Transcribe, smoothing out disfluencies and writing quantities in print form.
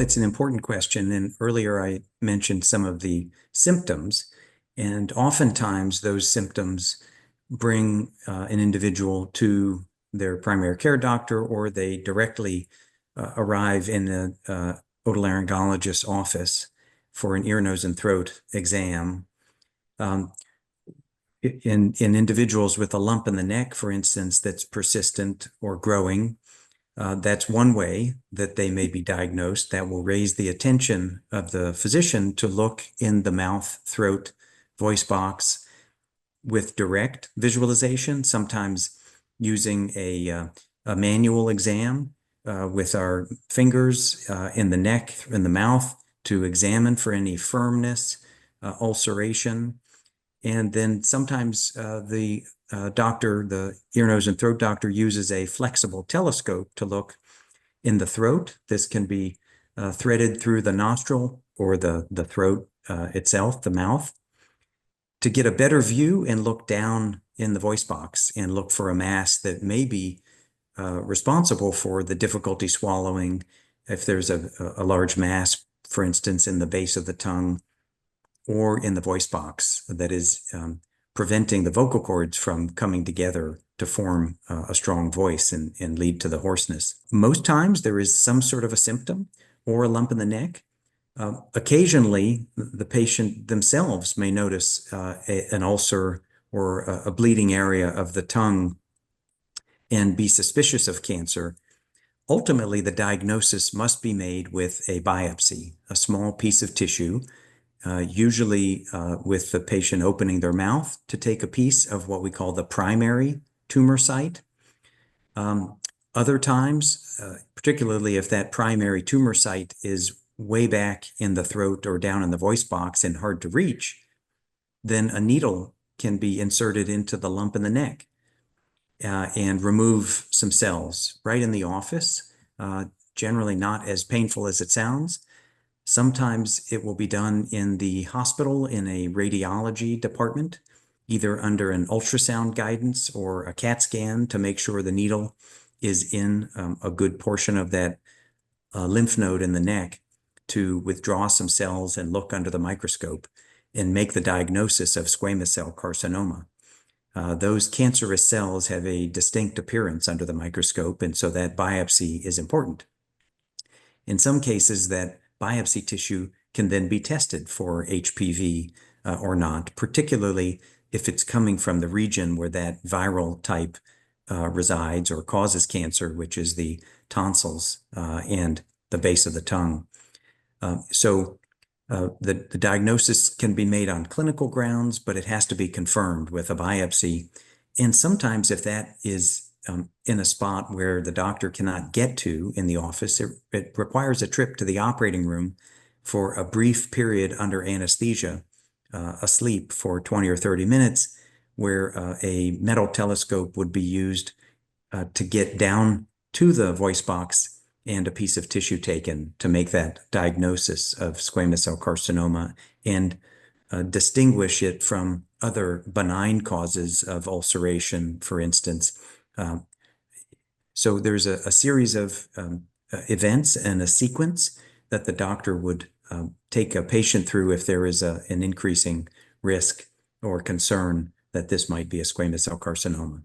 it's an important question. And earlier I mentioned some of the symptoms, and oftentimes those symptoms bring an individual to their primary care doctor, or they directly arrive in the otolaryngologist's office for an ear, nose, and throat exam. In individuals with a lump in the neck, for instance, that's persistent or growing, that's one way that they may be diagnosed. That will raise the attention of the physician to look in the mouth, throat, voice box with direct visualization, sometimes using a manual exam with our fingers in the neck, in the mouth, to examine for any firmness, ulceration. And then sometimes the doctor, the ear, nose, and throat doctor, uses a flexible telescope to look in the throat. This can be threaded through the nostril or the throat itself, the mouth, to get a better view and look down in the voice box and look for a mass that may be responsible for the difficulty swallowing. If there's a large mass, for instance, in the base of the tongue or in the voice box that is preventing the vocal cords from coming together to form a strong voice and lead to the hoarseness. Most times there is some sort of a symptom or a lump in the neck. Occasionally, the patient themselves may notice an ulcer or a bleeding area of the tongue and be suspicious of cancer. Ultimately, the diagnosis must be made with a biopsy, a small piece of tissue, usually with the patient opening their mouth to take a piece of what we call the primary tumor site. Other times, particularly if that primary tumor site is way back in the throat or down in the voice box and hard to reach, then a needle can be inserted into the lump in the neck and remove some cells right in the office, generally not as painful as it sounds. Sometimes it will be done in the hospital in a radiology department, either under an ultrasound guidance or a CAT scan to make sure the needle is in a good portion of that lymph node in the neck to withdraw some cells and look under the microscope and make the diagnosis of squamous cell carcinoma. Those cancerous cells have a distinct appearance under the microscope, and so that biopsy is important. In some cases, that biopsy tissue can then be tested for HPV or not, particularly if it's coming from the region where that viral type resides or causes cancer, which is the tonsils and the base of the tongue. So the diagnosis can be made on clinical grounds, but it has to be confirmed with a biopsy. And sometimes if that is in a spot where the doctor cannot get to in the office, it requires a trip to the operating room for a brief period under anesthesia, asleep for 20 or 30 minutes, where a metal telescope would be used to get down to the voice box and a piece of tissue taken to make that diagnosis of squamous cell carcinoma and distinguish it from other benign causes of ulceration, for instance. So there's a series of events and a sequence that the doctor would take a patient through if there is an increasing risk or concern that this might be a squamous cell carcinoma.